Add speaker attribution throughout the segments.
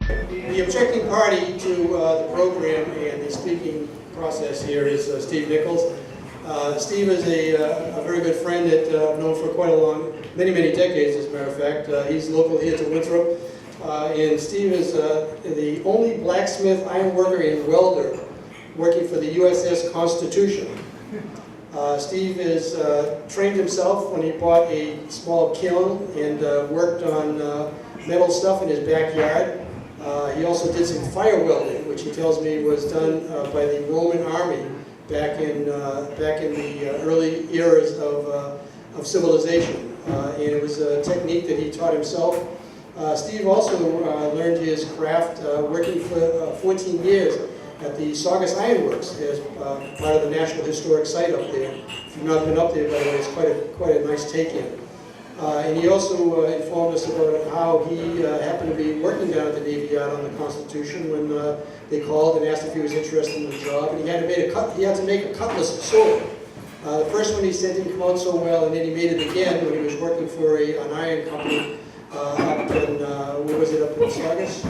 Speaker 1: The objecting party to the program and the speaking process here is Steve Nichols. Steve is a very good friend that I've known for quite a many decades, as a matter of fact. He's local here to Winthrop. And Steve is the only blacksmith, ironworker, and welder working for the USS Constitution. Steve is trained himself when he bought a small kiln and worked on metal stuff in his backyard. He also did some fire welding, which he tells me was done by the Roman army back in the early eras of civilization. And it was a technique that he taught himself. Steve also learned his craft working for 14 years at the Saugus Ironworks as part of the National Historic Site up there. If you've not been up there, by the way, it's quite a nice take-in. And he also informed us about how he happened to be working down at the Navy Yard on the Constitution when they called and asked if he was interested in the job, and he had to make a cutlass sword. The first one he said didn't come out so well, and then he made it again when he was working for an iron company up in, where was it, up in Saugus?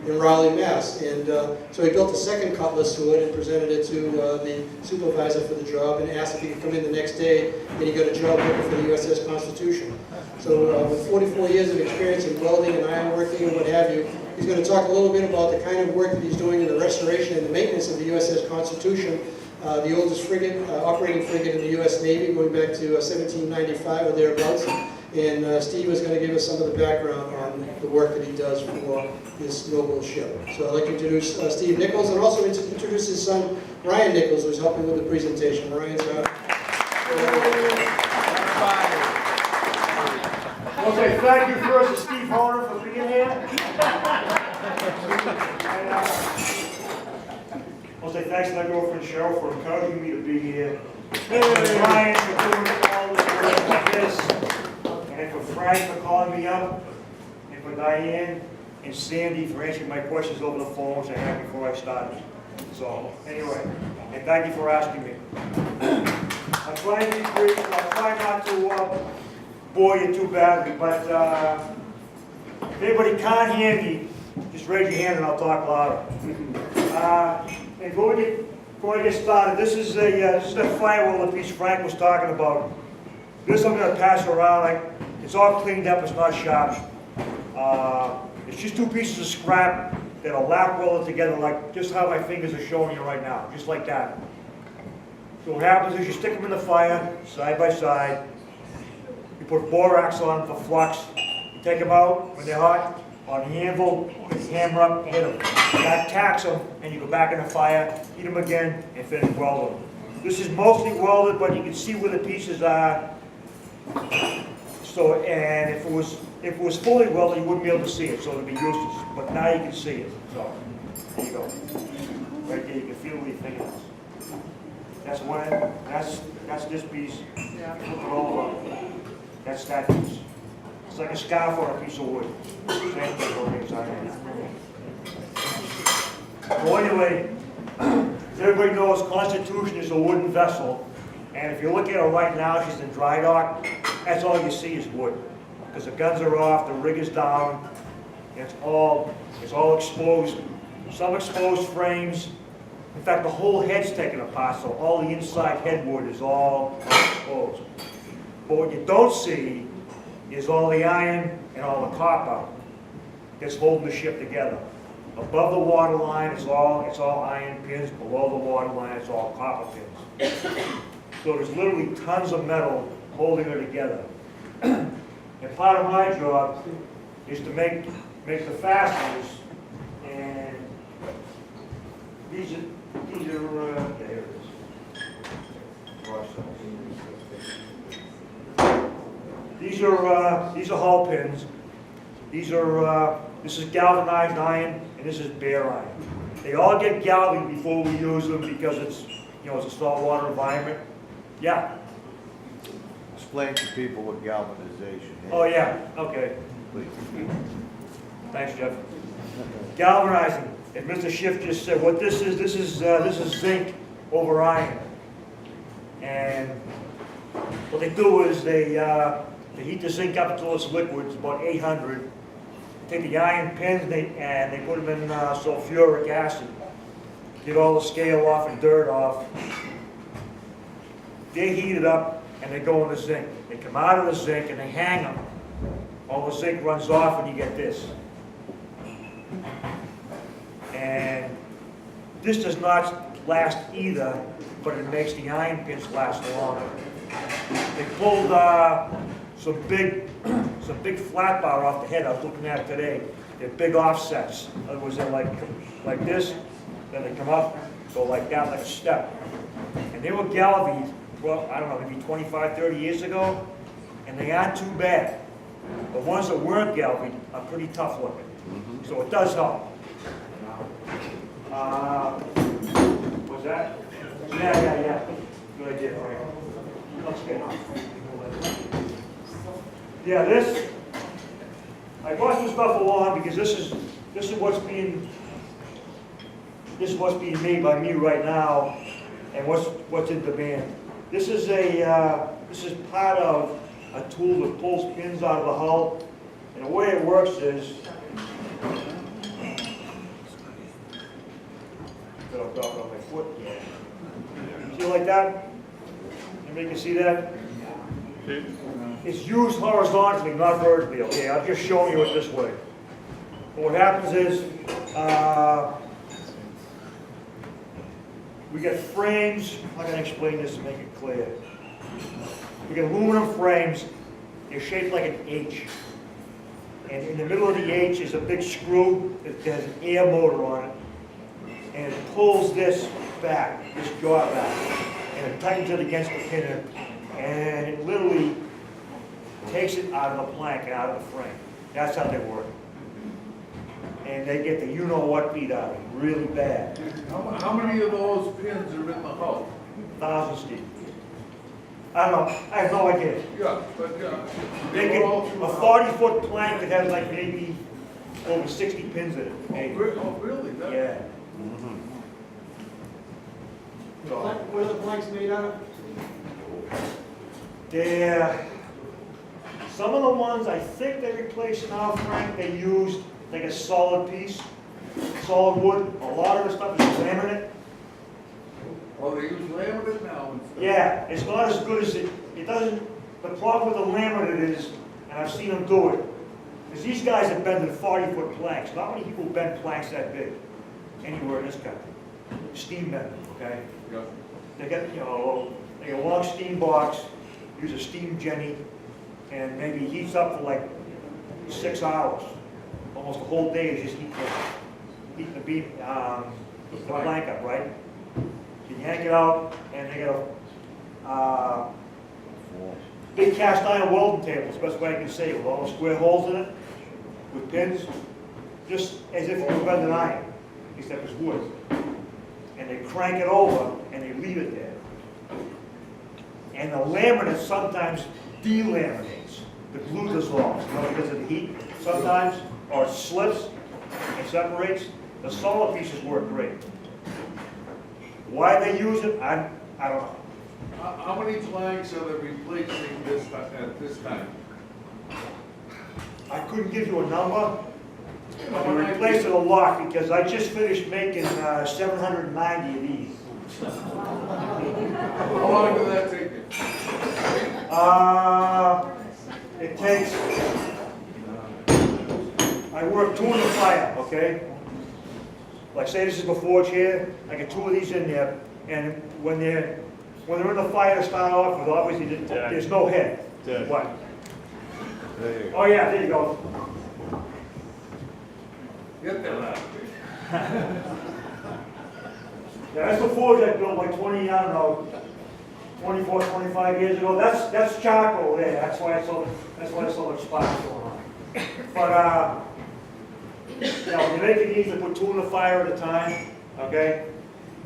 Speaker 1: In Raleigh, Mass. And so he built a second cutlass sword and presented it to the supervisor for the job and asked if he could come in the next day, and he got a job working for the USS Constitution. So with 44 years of experience in welding and ironworking and what have you, he's going to talk a little bit about the kind of work that he's doing in the restoration and the maintenance of the USS Constitution, the oldest frigate, operating frigate in the U.S. Navy, going back to 1795 or thereabouts. And Steve is going to give us some of the background on the work that he does for this noble ship. So I'd like to introduce Steve Nichols, and also introduce his son, Ryan Nichols, who's helping with the presentation. Ryan's
Speaker 2: I'll say thank you first to Steve Horner for being here. I'll say thanks to my girlfriend Cheryl for encouraging me to be here. And Ryan for doing all this work like this. And for Frank for calling me up. And for Diane and Sandy for answering my questions over the phone, which I had before I started. So, anyway, and thank you for asking me. I'm trying to be brief. I'll try not to bore you too badly, but if anybody can't hear me, just raise your hand and I'll talk louder. And before I get started, this is a fire welder piece Frank was talking about. This I'm going to pass around. It's all cleaned up, it's not sharp. It's just two pieces of scrap that are lap welded together, like just how my fingers are showing you right now, just like that. So what happens is you stick them in the fire, side by side. You put borax on for flux. You take them out when they're hot, on the anvil, you hammer up, hit them. That tacks them, and you go back in the fire, heat them again, and finish welding them. This is mostly welded, but you can see where the pieces are. So, and if it was fully welded, you wouldn't be able to see it, so it would be useless. But now you can see it. So, there you go. Right there, you can feel where your fingernails. That's one end. That's this piece. Yeah. Flip it over. That's that piece. It's like a scarf on a piece of wood. Same thing on the inside. So anyway, as everybody knows, Constitution is a wooden vessel. And if you look at her right now, she's in dry dock. That's all you see is wood. Because the guns are off, the rig is down, and it's all exposed. Some exposed frames. In fact, the whole head's taken apart, so all the inside headwood is all exposed. But what you don't see is all the iron and all the copper that's holding the ship together. Above the water line, it's all iron pins. Below the water line, it's all copper pins. So there's literally tons of metal holding her together. And part of my job is to make the fasteners, and these are yeah, here it is. These are hull pins. This is galvanized iron, and this is bare iron. They all get galvanized before we use them because it's a saltwater environment. Yeah.
Speaker 3: Explain to people what galvanization is.
Speaker 2: Oh yeah. Okay.
Speaker 3: Please.
Speaker 2: Thanks, Jeff. Galvanizing. As Mr. Schiff just said, what this is zinc over iron. And what they do is they heat the zinc up until it's liquid. It's about 800. take the iron pins and they put them in sulfuric acid. Get all the scale off and dirt off. They heat it up and they go in the zinc. They come out of the zinc and they hang them. All the zinc runs off and you get this. And this does not last either, but it makes the iron pins last longer. They pulled some big flat bar off the head. I was looking at it today. They're big offsets. In other words, they're like this, then they come up, go like that, like a step. And they were galvanized, well, I don't know, maybe 25, 30 years ago, and they aren't too bad. The ones that weren't galvanized are pretty tough looking. So it does help. Was that? Yeah. Good idea. Looks good. Yeah, I brought some stuff along because this is what's being made by me right now, and what's in demand. This is part of a tool that pulls pins out of the hull, and the way it works is. Got off on my foot. See like that? Anybody can see that? It's used horizontally, not vertically, okay? I'm just showing you it this way. But what happens is, we get frames. I'm going to explain this to make it clear. We get aluminum frames. They're shaped like an H. And in the middle of the H is a big screw that has an air motor on it. And it pulls this back, this jaw back, and it tightens it against the pin, and it literally takes it out of the plank and out of the frame. That's how they work. And they get the you-know-what beat out of it, really bad.
Speaker 4: How many of those pins are in the hull?
Speaker 2: Thousands, Steve. I don't know, I have no idea.
Speaker 4: Yeah, but
Speaker 2: They get a 40-foot plank that has like maybe over 60 pins in it. Maybe.
Speaker 4: Oh, really?
Speaker 2: Yeah.
Speaker 1: What are the planks made out of?
Speaker 2: Some of the ones I think they replaced now, Frank, they used like a solid piece, solid wood. A lot of the stuff is laminate.
Speaker 4: Oh, they use laminate now instead?
Speaker 2: Yeah, it's not as good as it doesn't, the problem with the laminate is, and I've seen them do it, is these guys have bended 40-foot planks. Not many people bend planks that big anywhere in this country. Steam bending, okay?
Speaker 4: Yeah.
Speaker 2: They get, they get a long steam box, use a steam jenny, and maybe heats up for like 6 hours. Almost the whole day is just heat the plank up, right? You yank it out, and they got a big cast iron welding table, it's the best way I can say it, with all the square holes in it, with pins, just as if you were bending iron, except it's wood. And they crank it over, and they leave it there. And the laminate sometimes delaminates. The glue dissolves, because of the heat sometimes, or it slips and separates. The solid pieces work great. Why they use it, I don't know.
Speaker 4: How many planks are they replacing at this time?
Speaker 2: I couldn't give you a number. But we replaced it a lot because I just finished making 790 of these.
Speaker 4: How long did that take you?
Speaker 2: It takes, I work 2 in the fire, okay? Like say this is the forge here, I get 2 of these in there, and when they're in the fire to start off with, obviously there's no head. What?
Speaker 3: There you go.
Speaker 2: Oh yeah, there you go.
Speaker 4: Get there now.
Speaker 2: Yeah, that's the forge I built like 24, 25 years ago. That's charcoal there. That's why it's so much sparks going on. But when you make it easy, put 2 in the fire at a time, okay?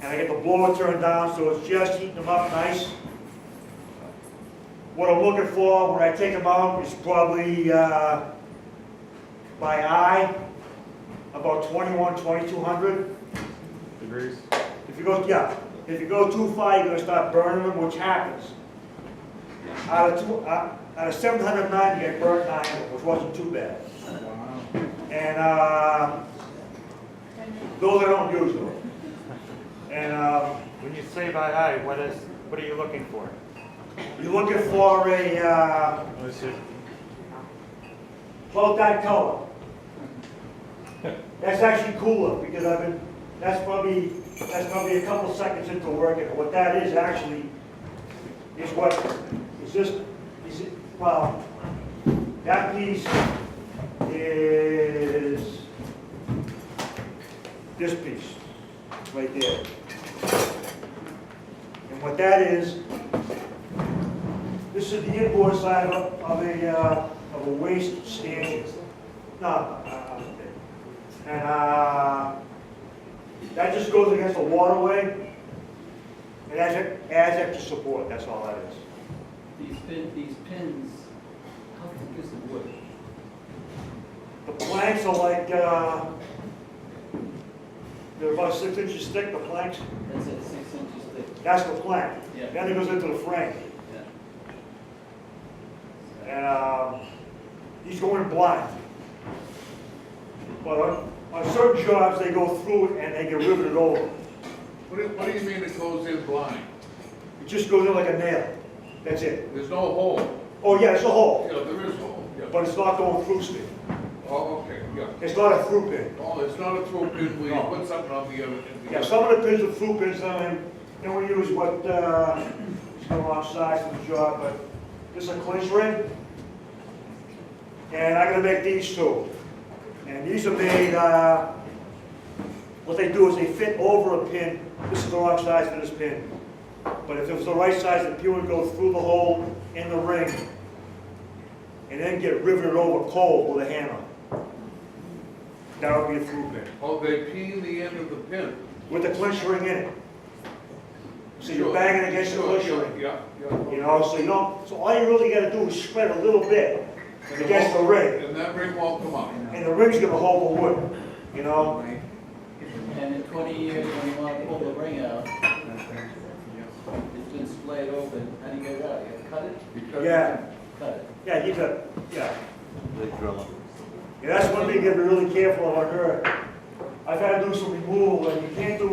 Speaker 2: And I get the blower turned down so it's just heating them up nice. What I'm looking for when I take them out is probably by eye about 2200
Speaker 3: Degrees?
Speaker 2: If you go too far, you're going to start burning them, which happens. Out of 709, you get burnt 9, which wasn't too bad. And And those I don't use though. And
Speaker 5: When you say by eye, what are you looking for?
Speaker 2: you're looking for a
Speaker 5: Is it
Speaker 2: about that color. That's actually cooler because that's probably a couple seconds into working. What that is actually is well, that piece is this piece right there. And what that is, this is the inboard side of a waste stanchion. No. And that just goes against the waterway and adds extra support. That's all that is.
Speaker 6: These pins, how thick is the wood?
Speaker 2: The planks are like they're about 6 inches thick. The planks.
Speaker 6: That's it, 6 inches thick.
Speaker 2: That's the plank.
Speaker 6: Yeah.
Speaker 2: Then it goes into the frame.
Speaker 6: Yeah.
Speaker 2: And he's going blind. But on certain jobs, they go through it and they get riveted over.
Speaker 4: What do you mean it goes in blind?
Speaker 2: It just goes in like a nail. That's it.
Speaker 4: There's no hole.
Speaker 2: Oh yeah, it's a hole,
Speaker 4: Yeah, there is a hole, yeah.
Speaker 2: but it's not going through stick.
Speaker 4: Oh, okay, yeah.
Speaker 2: It's not a through pin.
Speaker 4: Oh, it's not a throw pin where you
Speaker 2: No.
Speaker 4: put something on the other.
Speaker 2: Yeah, some of the pins are through pins, and then we use what is the wrong size for the job, but this is a clinch ring. And I'm gonna make these two. And these are made, what they do is they fit over a pin. This is the wrong size for this pin. But if it was the right size, the pin would go through the hole in the ring and then get riveted over cold with a hammer. That would be a through pin.
Speaker 4: Oh, they peen the end of the pin.
Speaker 2: With the clinch ring in it. So you're
Speaker 4: Sure,
Speaker 2: banging against the
Speaker 4: sure,
Speaker 2: clinch
Speaker 4: sure,
Speaker 2: ring.
Speaker 4: yeah, yeah.
Speaker 2: You know, so you don't, so all you really gotta do is spread a little bit against the ring.
Speaker 4: And that ring won't come out.
Speaker 2: And the ring's gonna hold the wood, you know?
Speaker 6: And in 20 years, when you want to pull the ring out, it's been splayed open, how do you get it out? You have to cut it?
Speaker 2: Yeah,
Speaker 6: Cut it.
Speaker 2: yeah, you got, yeah.
Speaker 3: They drill them.
Speaker 2: Yeah, that's one thing you gotta be really careful of on her. I've had to do some removal, and you can't do,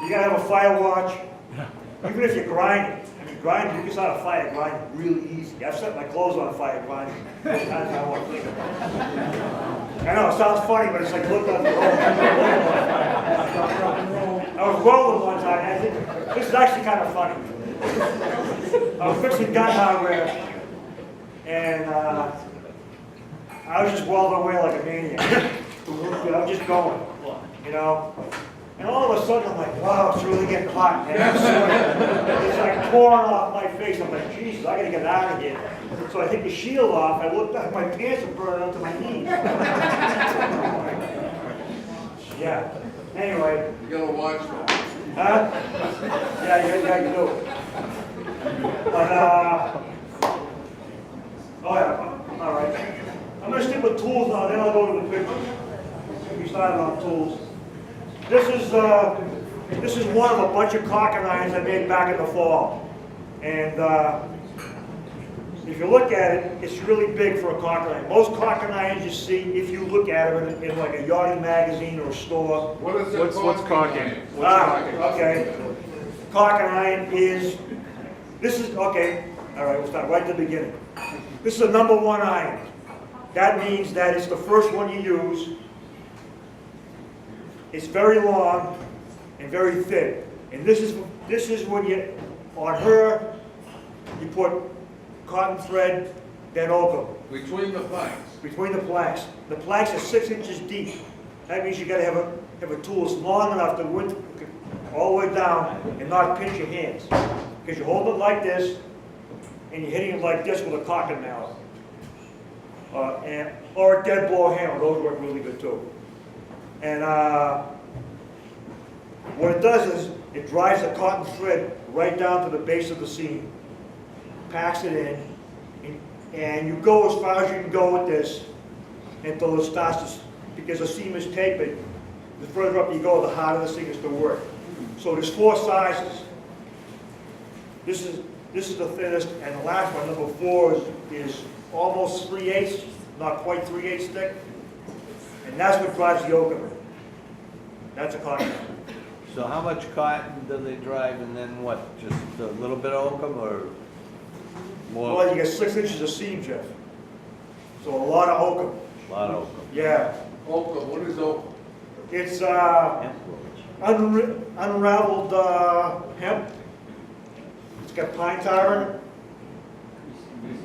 Speaker 2: you gotta have a fire watch. Even if you grind it, I mean, grind, you can start a fire grinding really easy. I've set my clothes on fire grinding. Most times I won't think about it. I know, it sounds funny, but it's like look on the road. I was welding one time, and I think, this is actually kind of funny. I was fixing gun hardware, and I was just welding away like a maniac. I was just going, you know. And all of a sudden, I'm like, wow, it's really getting hot, man. I'm sweating. It's like pouring off my face. I'm like, Jesus, I gotta get out of here. So I take the shield off. I looked up, my pants are burning up to my knees. Yeah. Anyway.
Speaker 4: You gotta watch that.
Speaker 2: Huh? Yeah, you do. But, oh yeah, all right. I'm gonna stick with tools now, then I'll go to the pictures. We started on tools. This is one of a bunch of caulking irons I made back in the fall. And if you look at it, it's really big for a caulking iron. Most caulking irons you see, if you look at them in like a yachting magazine or a store.
Speaker 4: What is it?
Speaker 5: What's caulking?
Speaker 2: Okay. Caulking iron is, this is, okay, all right, we'll start right at the beginning. This is a #1 iron. That means that it's the first one you use. It's very long and very thick. And this is when you, on her, you put cotton thread, then open.
Speaker 4: Between the planks.
Speaker 2: Between the planks. The planks are 6 inches deep. That means you gotta have a tool that's long enough to win all the way down and not pinch your hands. Because you hold it like this, and you're hitting it like this with a caulking mallet. Or a dead blow hammer, those work really good too. And what it does is, it drives the cotton thread right down to the base of the seam, packs it in, and you go as far as you can go with this until it starts to, because the seam is tapered, the further up you go, the harder this thing is to work. So there's 4 sizes. This is the thinnest, and the last one, #4, is almost 3/8, not quite 3/8 thick. And that's what drives the oak of it. That's a cotton mill.
Speaker 3: So how much cotton do they drive and then what? Just a little bit of oakum or more?
Speaker 2: Well, you get 6 inches of seam, Jeff. So a lot of oakum.
Speaker 3: A lot of oakum.
Speaker 2: Yeah.
Speaker 4: Oakum, what is oakum?
Speaker 2: It's unraveled hemp. It's got pine tar in it.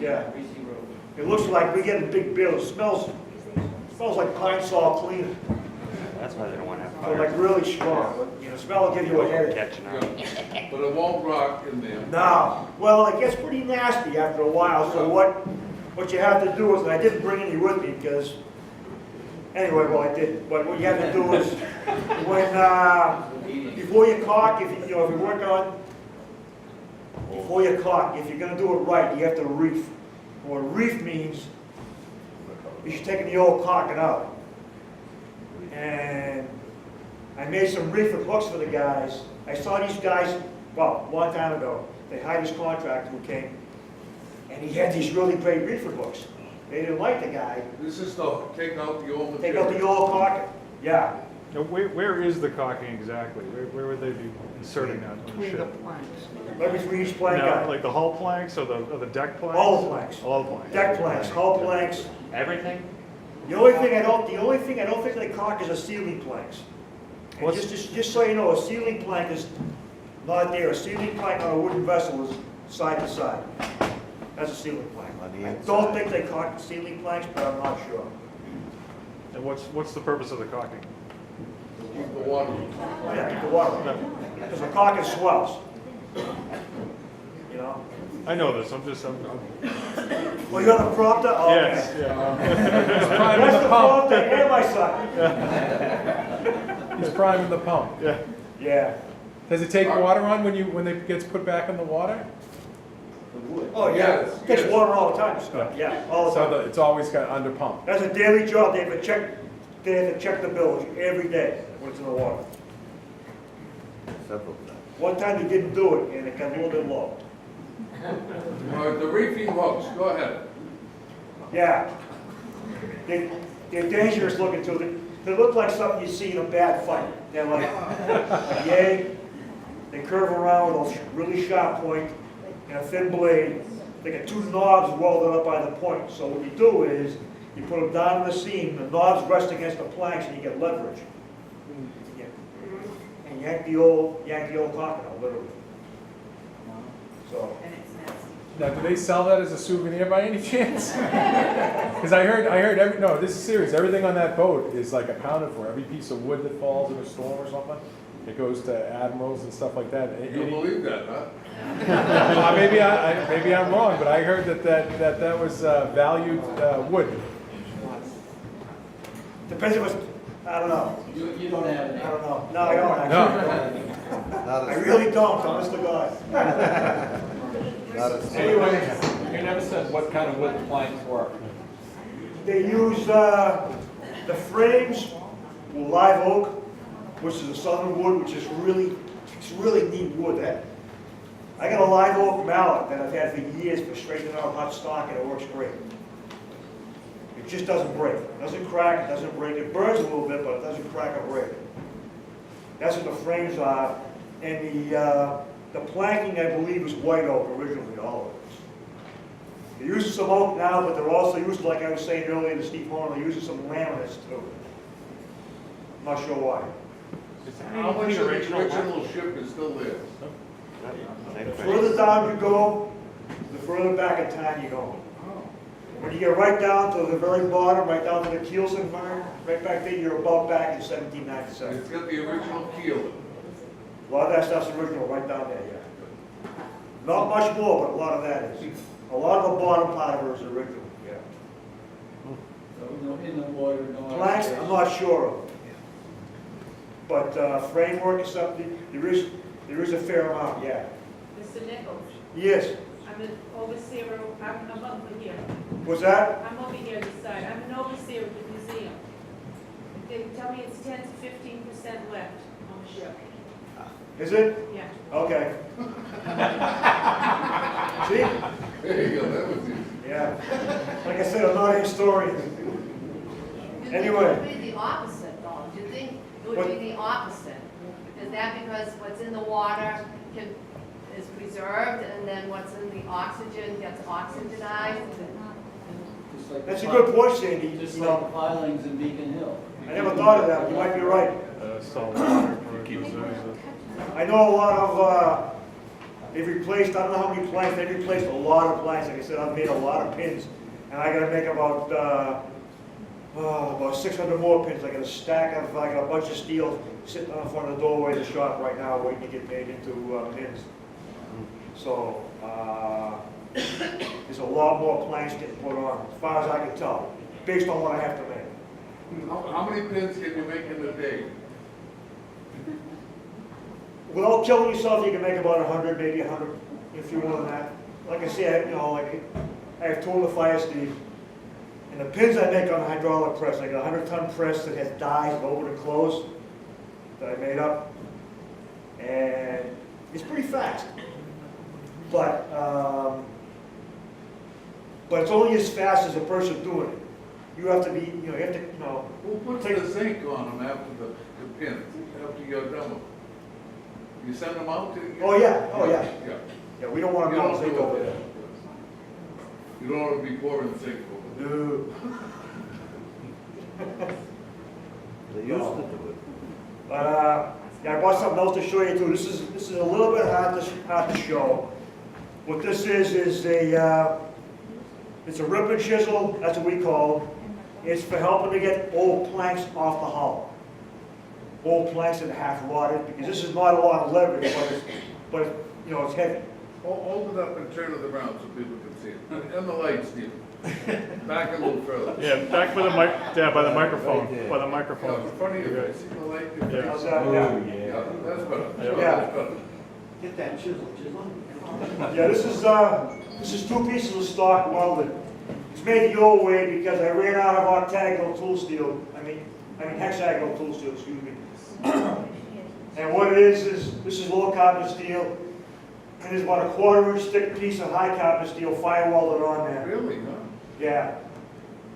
Speaker 2: Yeah.
Speaker 6: Greasy road.
Speaker 2: It looks like we get a big bill. It smells like pine saw cleaner.
Speaker 5: That's why they don't want to have
Speaker 2: So like really strong. But, you know, smell will give you a headache.
Speaker 5: catching up.
Speaker 4: Yeah. But it won't rock in there.
Speaker 2: No. Well, it gets pretty nasty after a while. So what you have to do is, and I didn't bring any with me because, anyway, well I did. But what you have to do is, when before you caulk, if you're working on, before you caulk, if you're going to do it right, you have to reef. What reef means is you're taking the old caulking out. And I made some reefer hooks for the guys. I saw these guys, well, a long time ago. They hired this contractor who came, and he had these really great reefer hooks. They didn't like the guy.
Speaker 4: This is to take out the old
Speaker 2: Take
Speaker 4: material.
Speaker 2: out the old caulking. Yeah.
Speaker 7: Now, where is the caulking exactly? Where would they be inserting that on the ship?
Speaker 2: Right between each plank
Speaker 7: Now,
Speaker 2: out.
Speaker 7: like the hull planks or the deck planks?
Speaker 2: All the planks.
Speaker 7: All the planks.
Speaker 2: Deck planks, hull planks.
Speaker 5: Everything?
Speaker 2: The only thing I don't think they caulk is the ceiling planks. And
Speaker 7: What's-
Speaker 2: just so you know, a ceiling plank is not there. A ceiling plank on a wooden vessel is side to side. That's a ceiling plank.
Speaker 3: On the
Speaker 2: I
Speaker 3: inside.
Speaker 2: don't think they caulk ceiling planks, but I'm not sure.
Speaker 7: And what's the purpose of the caulking?
Speaker 4: Keep the water.
Speaker 2: Oh yeah, keep the water. Because the caulking swells. You know?
Speaker 7: I know this, I'm
Speaker 2: Well, you're the prompter? Oh, okay.
Speaker 7: yes, yeah.
Speaker 2: That's the prompter and my son.
Speaker 8: He's priming the pump.
Speaker 7: Yeah.
Speaker 2: Yeah.
Speaker 8: Does it take water on when it gets put back in the water?
Speaker 6: The wood.
Speaker 2: Oh, yeah.
Speaker 4: Yes,
Speaker 2: It gets
Speaker 4: yes.
Speaker 2: water all the time, Scott. Yeah, all the
Speaker 8: So
Speaker 2: time.
Speaker 8: it's always got under pump.
Speaker 2: That's a daily job. They have to check the bills every day when it's in the water.
Speaker 3: Several times.
Speaker 2: One time they didn't do it and it got a little bit low.
Speaker 4: All right, the reefing hooks, go ahead.
Speaker 2: Yeah. They're dangerous looking too. They look like something you see in a bad fight. They're like, yay. They curve around with a really sharp point and a thin blade. They got 2 knobs welded up by the point. So what you do is, you put them down in the seam, the knobs rest against the planks and you get leverage. Yeah. And yank the old caulking out, literally. So,
Speaker 8: Now, do they sell that as a souvenir by any chance? Because I heard no, this is serious. Everything on that boat is like accounted for. Every piece of wood that falls in a storm or something, it goes to admirals and stuff like that.
Speaker 4: You believe that, huh?
Speaker 8: Maybe I'm wrong, but I heard that was valued wood.
Speaker 2: depends if it's, I don't know.
Speaker 6: You don't have any.
Speaker 2: I don't know. No, I don't actually.
Speaker 3: Not
Speaker 2: I
Speaker 3: as,
Speaker 2: really don't, honest to God.
Speaker 3: not as.
Speaker 9: Anyway, you never said what kind of wood planks were.
Speaker 2: They use, the frames were live oak, which is a southern wood, which is really neat wood. I got a live oak mallet that I've had for years for straightening out hot stock, and it works great. It just doesn't break. It doesn't crack, it doesn't break. It burns a little bit, but it doesn't crack or break. That's what the frames are. And the planking, I believe, is white oak originally, all of it. They're using some oak now, but they're also using, like I was saying earlier to Steve Horner, they're using some laminates too. I'm not sure why.
Speaker 4: How much of the original ship is still there?
Speaker 2: The further down you go, the further back in time you go. When you get right down to the very bottom, right down to the Keelson mine, right back there, you're about back in 1797.
Speaker 4: It's got the original keel.
Speaker 2: A lot of that stuff's original right down there, yeah. Not much more, but a lot of that is. A lot of the bottom part of it is original, yeah.
Speaker 6: So no in the water, no.
Speaker 2: Planks, I'm not sure of. But framework is something, there is a fair amount, yeah.
Speaker 10: Mr. Nichols,
Speaker 2: Yes,
Speaker 10: I'm an overseer, I'm over here.
Speaker 2: was that?
Speaker 10: I'm over here this side. I'm an overseer of the museum. They tell me it's 10 to 15% left on the ship.
Speaker 2: Is it?
Speaker 10: Yeah.
Speaker 2: Okay. See?
Speaker 4: There you go, that was easy.
Speaker 2: Yeah. Like I said, I'm not a historian. Anyway.
Speaker 11: It would be the opposite, though. Do you think it would be the opposite? Is that because what's in the water is preserved, and then what's in the oxygen gets oxygenized?
Speaker 6: Just like
Speaker 2: That's a
Speaker 6: the
Speaker 2: good point, Sandy.
Speaker 6: Just
Speaker 2: You
Speaker 6: like
Speaker 2: know,
Speaker 6: the pilings in Beacon Hill.
Speaker 2: I never thought of that. You might be right.
Speaker 7: Salt water preserves it.
Speaker 2: I know a lot of, they've replaced, I don't know how many planks, they've replaced a lot of planks. Like I said, I've made a lot of pins. And I gotta make about 600 more pins. I got a stack of, I got a bunch of steel sitting on the front of the doorway of the shop right now waiting to get made into pins. So, there's a lot more planks getting put on, as far as I can tell, based on what I have to make.
Speaker 4: How many pins can you make in a day?
Speaker 2: Without killing yourself, you can make about 100, maybe 100, if you want that. Like I said, you know, like I have told the fire Steve, and the pins I make on a hydraulic press, I got a 100-ton press that has dies that open and close that I made up, and it's pretty fast. But it's only as fast as the person doing it. You have to be, you know, you have to, you know.
Speaker 4: Who puts the zinc on them after the pins, after you're done with them? You send them out to?
Speaker 2: Oh yeah,
Speaker 4: Yeah.
Speaker 2: Yeah, we don't want
Speaker 4: You
Speaker 2: to
Speaker 4: don't
Speaker 2: melt zinc
Speaker 4: do
Speaker 2: over
Speaker 4: it.
Speaker 2: there.
Speaker 4: You don't want to be pouring zinc over there.
Speaker 2: No.
Speaker 3: They used to do it.
Speaker 2: But yeah, I brought something else to show you too. This is a little bit hard to show. What this is it's a rip and chisel. That's what we call it. It's for helping to get old planks off the hull. Old planks that are half rotted, because this is not a lot of leverage, but you know, it's heavy.
Speaker 4: Hold it up and turn it around so people can see it. And the lights, Steve. Back a little further.
Speaker 7: Yeah, back by the mic, yeah, by the microphone,
Speaker 3: Right there.
Speaker 7: by the
Speaker 4: Yeah,
Speaker 7: microphone.
Speaker 4: in front of you,
Speaker 7: Okay.
Speaker 4: see the light?
Speaker 7: Yeah.
Speaker 2: How's that? Yeah.
Speaker 4: Yeah, that's better.
Speaker 2: Yeah.
Speaker 4: That's better.
Speaker 6: Get that chisel.
Speaker 2: Yeah, this is two pieces of stock welded. It's made the old way because I ran out of octagonal tool steel. I mean hexagonal tool steel, excuse me. And what it is this is low carbon steel, and there's about a 1/4-inch thick piece of high carbon steel fire welded on there.
Speaker 4: Really, huh?
Speaker 2: Yeah.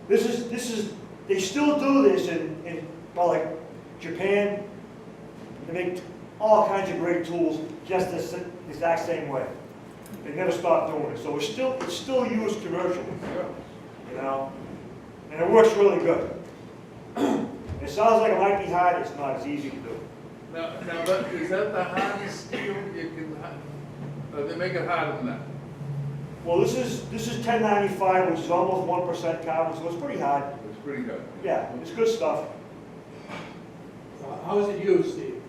Speaker 2: This is they still do this in well, like Japan. They make all kinds of great tools just this exact same way. They never stop doing it. So it's still used commercially. You know? And it works really good. It sounds like it might be hard, it's not as easy to do.
Speaker 4: Now, is that the hardest steel you can, they make it harder than that?
Speaker 2: Well, this is 1095, which is almost 1% carbon, so it's pretty hard.
Speaker 4: It's pretty good.
Speaker 2: Yeah, it's good stuff.
Speaker 1: How is it used, Steve?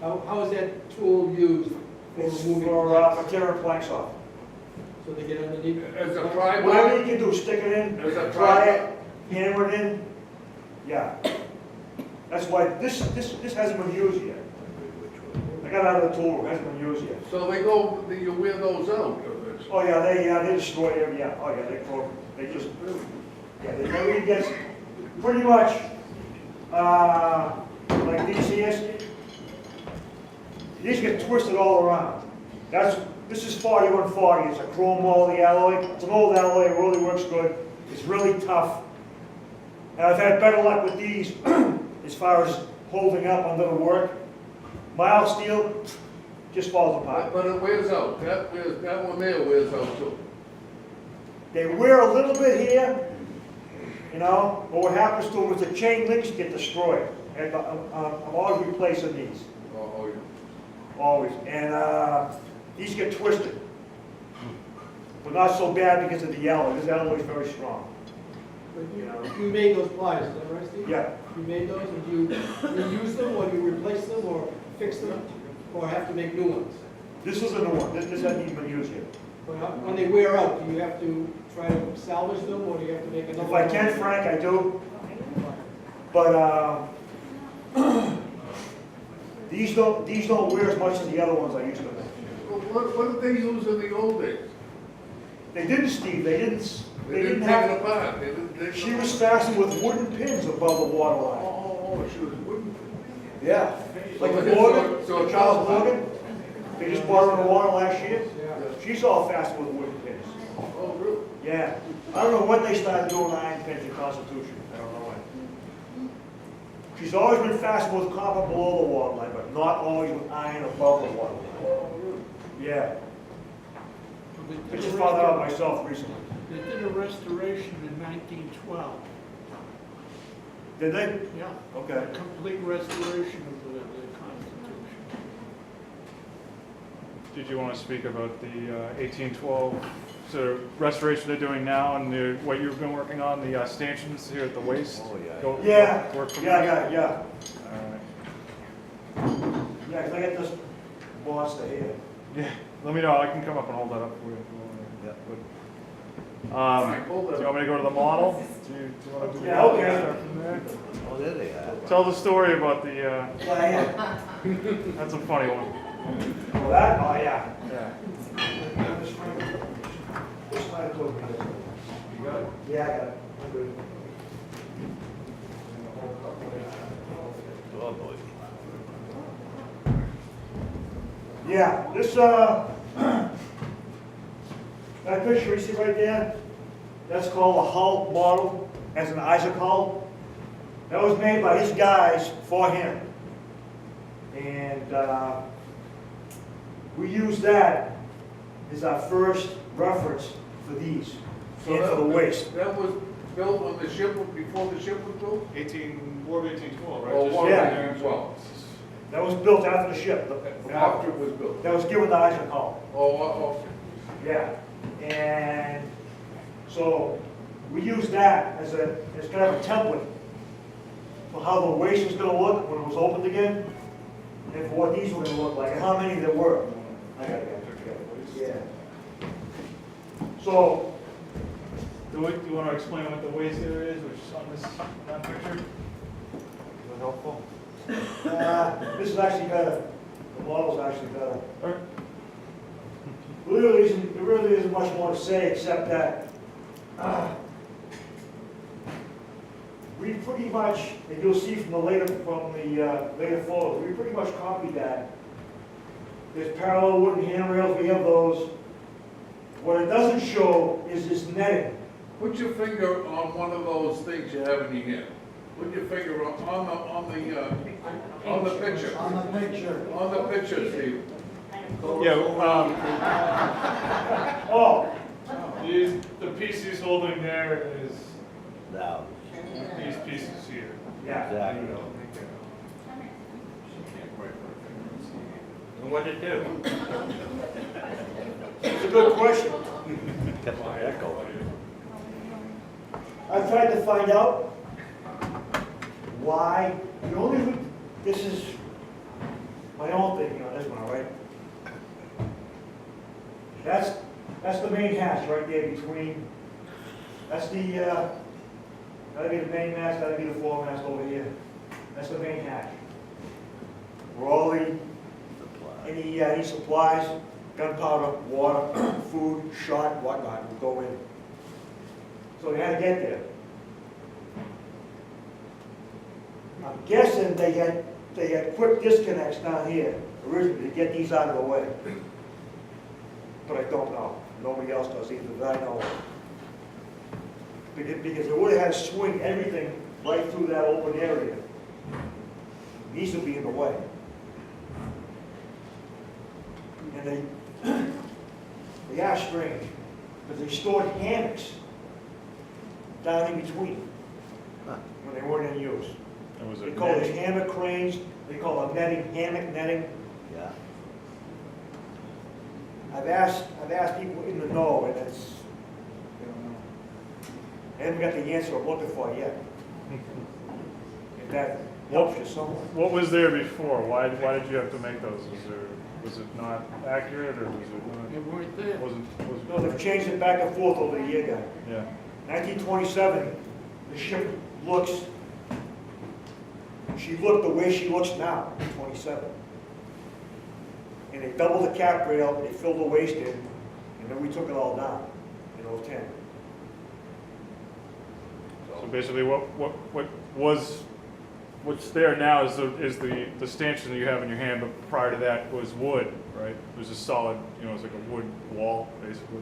Speaker 1: How is that tool used for
Speaker 2: It's
Speaker 1: removing
Speaker 2: for
Speaker 1: planks?
Speaker 2: tearing planks off.
Speaker 1: So they get underneath?
Speaker 4: As a pry
Speaker 2: Whatever
Speaker 4: bar?
Speaker 2: you can do, stick it in,
Speaker 4: There's a
Speaker 2: try
Speaker 4: try-
Speaker 2: it, hammer it in. Yeah. That's why this hasn't been used yet. I got it out of the tool room, hasn't been used yet.
Speaker 4: So you wear those out?
Speaker 2: Oh yeah, they destroy every, yeah, oh yeah, they just, they gets pretty much, like these here, these get twisted all around. This is 4140, it's a chrome moly alloy, it's an old alloy, it really works good, it's really tough. And I've had better luck with these as far as holding up under the work. Mild steel just falls apart.
Speaker 4: But it wears out. That one there wears out too.
Speaker 2: They wear a little bit here, you know, but what happens to them is the chain links get destroyed. And I'm always replacing these,
Speaker 4: Oh, yeah.
Speaker 2: always. And these get twisted. But not so bad because of the alloy. This alloy is very strong.
Speaker 1: But you made those pliers, is that right, Steve?
Speaker 2: Yeah.
Speaker 1: You made those, and you reuse them, or you replace them, or fix them, or have to make new ones?
Speaker 2: This is a new one. This hasn't even been used yet.
Speaker 1: But when they wear out, do you have to try to salvage them, or do you have to make another
Speaker 2: If
Speaker 1: one?
Speaker 2: I can, Frank, I do. But these don't wear as much as the other ones I used to make.
Speaker 4: What did they use in the old days?
Speaker 2: They didn't, Steve. They didn't
Speaker 4: They didn't take
Speaker 2: have.
Speaker 4: it apart. They didn't.
Speaker 2: She was fastened with wooden pins above the water line.
Speaker 4: Oh, she was wooden.
Speaker 2: Yeah. Like
Speaker 4: So
Speaker 2: the
Speaker 4: it-
Speaker 2: Morgan,
Speaker 4: so it
Speaker 2: Charles
Speaker 4: comes-
Speaker 2: Morgan. They just bought her in the water last year.
Speaker 1: Yeah.
Speaker 2: She's all fastened with wooden pins.
Speaker 4: Oh, really?
Speaker 2: Yeah, I don't know when they started doing iron pins in Constitution, I don't know when. She's always been fastened with copper below the water line, but not always with iron above the water line. Yeah, I just found that out myself recently.
Speaker 12: They did a restoration in 1912.
Speaker 2: Did they?
Speaker 12: Yeah.
Speaker 2: Okay.
Speaker 12: A complete restoration of the Constitution.
Speaker 7: Did you want to speak about the 1812 sort of restoration they're doing now and what you've been working on, the stanchions here at the waist?
Speaker 3: Oh, yeah.
Speaker 7: Go-
Speaker 2: Yeah,
Speaker 7: work from
Speaker 2: yeah,
Speaker 7: there?
Speaker 2: yeah.
Speaker 7: All right.
Speaker 2: Yeah, 'cause I got this monster here.
Speaker 7: Yeah, let me know. I can come up and hold that up for you. If you want.
Speaker 3: Yeah.
Speaker 7: Do you want me to go to the model? Do you want to do the
Speaker 2: Yeah,
Speaker 7: model?
Speaker 2: okay.
Speaker 7: Start from there?
Speaker 3: Oh, there they are.
Speaker 7: Tell the story about the,
Speaker 2: Yeah, yeah.
Speaker 7: that's a funny one.
Speaker 2: Oh, that? Oh, yeah.
Speaker 7: Yeah.
Speaker 2: This side is open.
Speaker 7: You got it?
Speaker 2: Yeah, I got it. I'm good.
Speaker 3: Oh, boy.
Speaker 2: Yeah, this, that picture you see right there, that's called a hull model, as an Isaac hull. That was made by his guys for him. And we use that as our first reference for these, and for the waste.
Speaker 4: That was built on the ship before the ship was built?
Speaker 7: War of 1812, right?
Speaker 4: Or
Speaker 7: Just-
Speaker 4: War of
Speaker 2: Yeah.
Speaker 4: 1812?
Speaker 2: That was built after the ship.
Speaker 4: After it was built?
Speaker 2: That was given to Isaac Hull.
Speaker 4: Oh,
Speaker 2: Yeah, and so we use that as kind of a template for how the waste was gonna look when it was opened again, and for what these were gonna look like, and how many there were. I got it. Yeah. So,
Speaker 7: Do you want to explain what the waste area is, which is on that picture? Is that helpful?
Speaker 2: this is actually better. The model's actually better.
Speaker 7: All right.
Speaker 2: There really isn't much more to say except that we pretty much, and you'll see from the later photos, we pretty much copied that. There's parallel wooden handrails, we have those. What it doesn't show is this netting.
Speaker 4: Put your finger on one of those things you have in your hand. Put your finger on the picture.
Speaker 2: On the picture.
Speaker 4: On the picture, Steve.
Speaker 7: Yeah,
Speaker 2: Oh,
Speaker 7: the piece he's holding there is
Speaker 3: Now,
Speaker 7: these pieces here.
Speaker 2: yeah.
Speaker 3: exactly.
Speaker 5: And what'd it do?
Speaker 2: It's a good question.
Speaker 3: Kept the echo.
Speaker 2: I've tried to find out why, this is my own thinking on this one, all right? That's the main hatch right there between, that's the, that'd be the main mast, that'd be the foremast over here. That's the main hatch. Where all any supplies, gunpowder, water, food, shot, whatnot will go in. So they had to get there. I'm guessing they had quick disconnects down here originally to get these out of the way. But I don't know. Nobody else does either that I know of. Because they would have had to swing everything right through that open area. These would be in the way. And they are strange, because they stored hammocks down in between when they weren't in use. They call these hammock cranes, they call them netting, hammock netting.
Speaker 3: Yeah.
Speaker 2: I've asked people in the know, and it's, I haven't got the answer I'm looking for yet. If that helps you somewhat.
Speaker 7: What was there before? Why did you have to make those? Was it not accurate, or was it not?
Speaker 12: They weren't there.
Speaker 2: No, they've changed it back and forth over the year, guy.
Speaker 7: Yeah.
Speaker 2: 1927, the ship looks, she looked the way she looks now, in 27. And they doubled the cap rail, they filled the waste in, and then we took it all down in 2010.
Speaker 7: So basically, what's there now is the stanchion that you have in your hand, but prior to that was wood, right? It was a solid, it was like a wood wall, basically.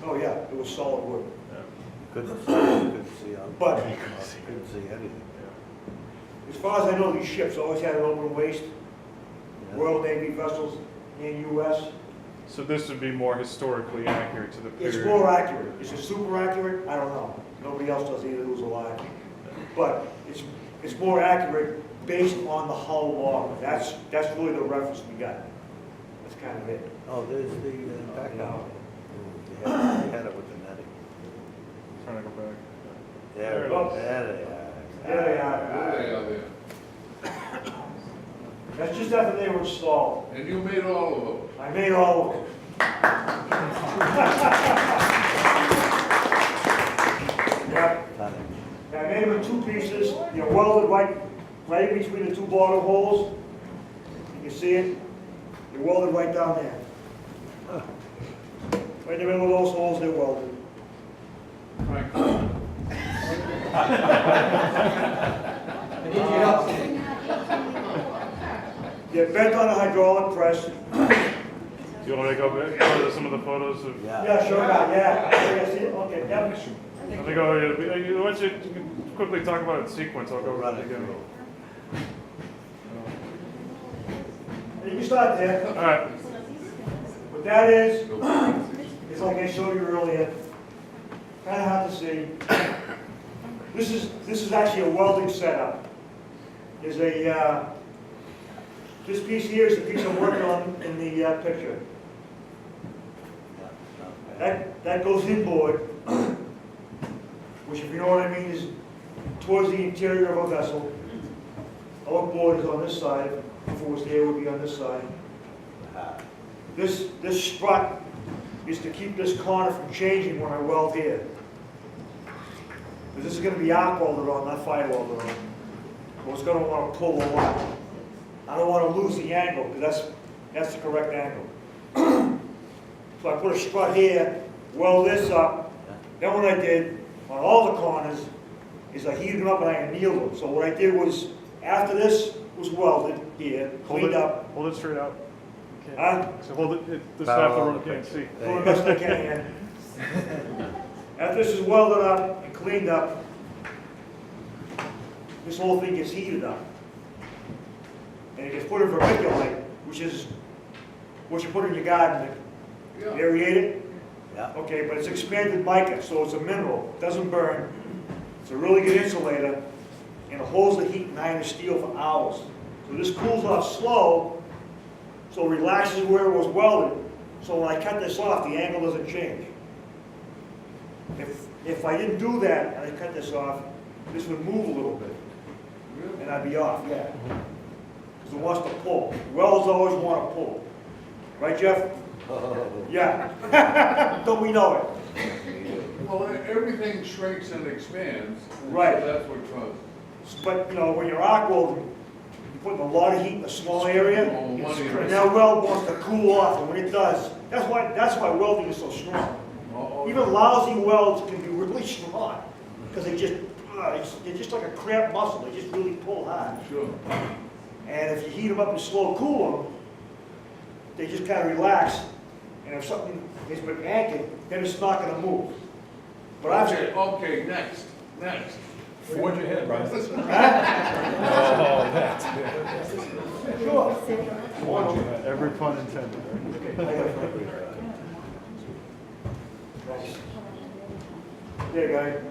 Speaker 2: Oh, yeah, it was solid wood.
Speaker 3: Couldn't see out.
Speaker 2: But-
Speaker 3: Couldn't see anything.
Speaker 2: As far as I know, these ships always had an open waist,
Speaker 3: Yeah.
Speaker 2: Royal Navy vessels and US.
Speaker 7: So this would be more historically accurate to the period?
Speaker 2: It's more accurate. Is it super accurate? I don't know. Nobody else does either who's alive. But it's more accurate based on the hull log. That's really the reference we got. That's kind of it.
Speaker 3: Oh, there's the background. They had it with the netting.
Speaker 7: Trying to go back.
Speaker 3: There,
Speaker 2: it is.
Speaker 3: there they are.
Speaker 2: There they are.
Speaker 4: There they are there.
Speaker 2: That's just after they were installed.
Speaker 4: And you made all of those?
Speaker 2: I made all of them. Yeah.
Speaker 3: Tonnage.
Speaker 2: I made them in two pieces. They're welded right in between the two bottom holes. You can see it. They're welded right down there. Right in the middle of those holes, they're welded.
Speaker 4: Frank,
Speaker 1: I need your help.
Speaker 2: They're bent on a hydraulic press.
Speaker 7: Do you want me to go back to some of the photos of?
Speaker 3: Yeah.
Speaker 2: Yeah, sure, yeah. See it? Okay, yep.
Speaker 7: I think why don't you quickly talk about it in sequence, I'll go
Speaker 3: Run
Speaker 7: run
Speaker 3: it
Speaker 7: again.
Speaker 3: through.
Speaker 2: You can start there.
Speaker 7: All right,
Speaker 2: What that is like I showed you earlier. Kind of hard to see. This is actually a welding setup. There's this piece here is the piece I'm working on in the picture. That goes inboard, which, if you know what I mean, is towards the interior of a vessel. Outboard is on this side. If it was there, it would be on this side. This strut is to keep this corner from changing when I weld here. Because this is going to be arc welded on, not fire welded on. Well, it's going to want to pull a lot. I don't want to lose the angle, because that's the correct angle. So I put a strut here, weld this up. Then what I did on all the corners is I heated them up and I annealed them. So what I did was, after this was welded here, cleaned up.
Speaker 7: hold it straight out.
Speaker 2: Huh?
Speaker 7: So hold it, this half the room can't see.
Speaker 2: Doing the best I can here. After this is welded up and cleaned up, this whole thing gets heated up. And it gets put in vermiculite, which is what you put in your garden to aerate it.
Speaker 3: Yeah.
Speaker 2: Okay, but it's expanded mica, so it's a mineral. It doesn't burn. It's a really good insulator, and it holds the heat in iron and steel for hours. So this cools off slow, so it relaxes where it was welded. So when I cut this off, the angle doesn't change. If I didn't do that and I cut this off, this would move a little bit, and I'd be off. Yeah. Because it wants to pull. Welds always want to pull. Right, Jeff? Yeah. Don't we know it?
Speaker 4: well, everything shrinks and expands. And
Speaker 2: Right.
Speaker 4: So that's what causes.
Speaker 2: But, you know, when you're arc welding, you're putting a lot of heat in a small area,
Speaker 4: Oh, money.
Speaker 2: and that weld wants to cool off, and when it does, that's why welding is so strong. Even lousy welds can be really strong, because they're just like a cramped muscle, they just really pull hard.
Speaker 4: Sure.
Speaker 2: And if you heat them up and slow cool them, they just kind of relax, and if something has been anchored, then it's not going to move. But
Speaker 4: Okay, next.
Speaker 9: Forge ahead, Brian.
Speaker 8: Oh, that's good.
Speaker 2: Sure.
Speaker 7: Every pun intended, right?
Speaker 2: There you go.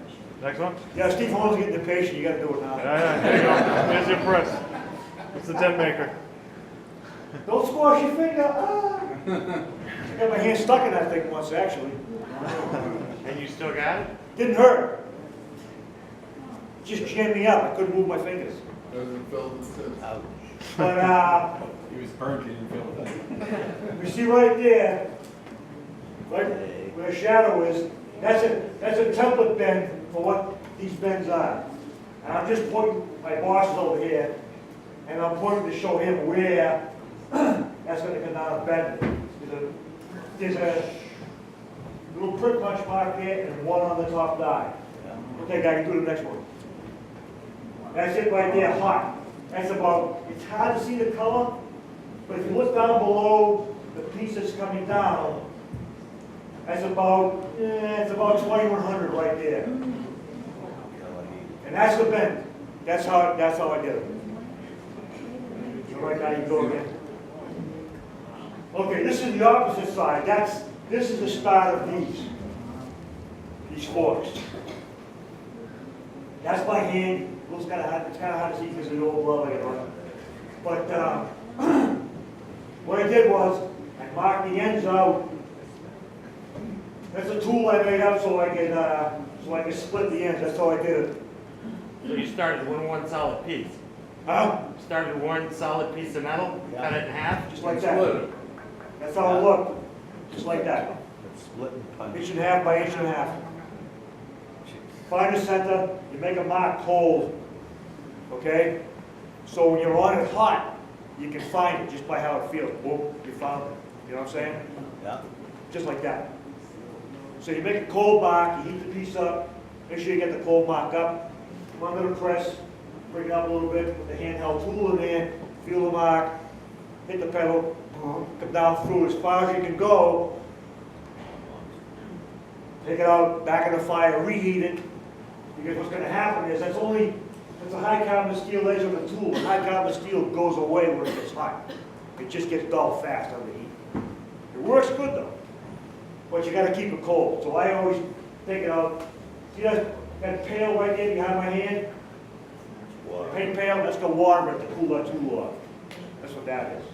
Speaker 7: Next one?
Speaker 2: Yeah, Steve Holmes getting impatient, you gotta do it now.
Speaker 7: Yeah, there you go. Here's your press. It's the dent maker.
Speaker 2: Don't squash your finger, ah! I got my hand stuck in that thing once, actually.
Speaker 5: And you still got it?
Speaker 2: Didn't hurt. Just jammed me up, I couldn't move my fingers.
Speaker 4: Doesn't fill the sense.
Speaker 3: Ouch.
Speaker 2: But,
Speaker 9: He was burnt, he didn't feel it.
Speaker 2: you see right there, right where the shadow is, that's a template bend for what these bends are. And I'm just pointing, my boss is over here, and I'm pointing to show him where that's going to come down and bend. There's a little prick punch mark here and one on the top die. Okay, guy, you do the next one. That's it right there, hot. That's about, it's hard to see the color, but if you look down below the piece that's coming down, That's about, it's about 2,100 right there. And that's the bend. That's how I did it. So right now you go again. Okay, this is the opposite side. This is the start of these forks. That's my hand. Looks kind of hard. It's kind of hard to see because of the old glove I got on. But what I did was I marked the ends out. That's a tool I made up so I can split the ends. That's how I did it.
Speaker 5: So you started with one solid piece.
Speaker 2: Huh?
Speaker 5: Started with one solid piece of metal, cut it in half.
Speaker 2: Just like that. That's how it looked. Just like that.
Speaker 3: Split and punch.
Speaker 2: 1.5 inches by 1.5 inches. Find the center, you make a mark cold, okay? So when you're on it hot, you can find it just by how it feels. Boom, you found it. You know what I'm saying?
Speaker 3: Yeah.
Speaker 2: Just like that. So you make a cold mark, you heat the piece up, make sure you get the cold mark up, come under the press, bring it up a little bit with the handheld tool in there, feel the mark, hit the pedal, come down through as far as you can go, take it out, back in the fire, reheat it, because what's going to happen is that's a high carbon steel edge of the tool. The high carbon steel goes away when it gets hot. It just gets dull fast under heat. It works good though, but you got to keep it cold. So I always take it out. See that pail right there behind my hand? The paint pail, that's the water to cool that tool off. That's what that is.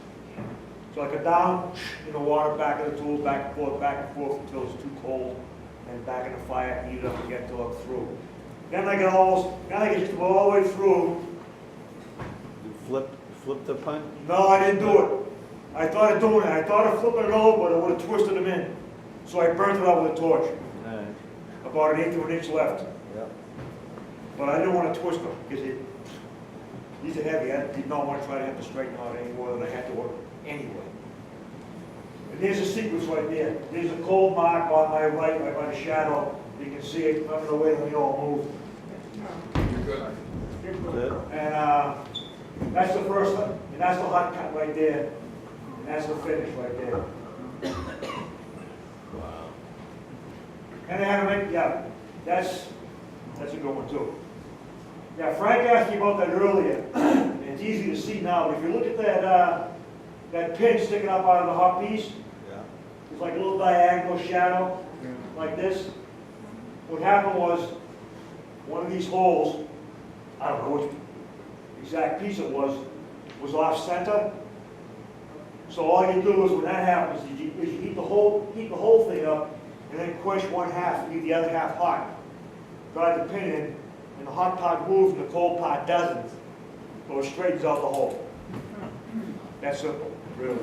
Speaker 2: So I go down in the water, back of the tool, back and forth until it's too cold, and back in the fire, heat it up and get to it through. Then I can just go all the way through.
Speaker 3: You flip the punch?
Speaker 2: No, I didn't do it. I thought of doing it. I thought of flipping it over, but I would have twisted them in. So I burnt it up with a torch.
Speaker 3: Right.
Speaker 2: About 1/8 of an inch left.
Speaker 3: Yep.
Speaker 2: But I didn't want to twist them because these are heavy. I did not want to try to have to straighten out any more than I had to work anyway. And there's a sequence right there. There's a cold mark on my right by the shadow. You can see it. I'm going to wait until you all move.
Speaker 3: That's it.
Speaker 2: And that's the first one. And that's the hot cut right there. And that's the finish right there.
Speaker 3: Wow.
Speaker 2: And I had to make, yeah, that's a good one too. Yeah, Frank asked me about that earlier. And it's easy to see now. But if you look at that pin sticking up out of the hot piece,
Speaker 3: Yeah.
Speaker 2: it's like a little diagonal shadow, like this. What happened was, one of these holes, I don't know which exact piece it was off center. So all you do is when that happens, is you heat the whole thing up, and then quench 1/2, leave the other half hot. Drive the pin in, and the hot part moves and the cold part doesn't. So it straightens out the hole. That's simple, really.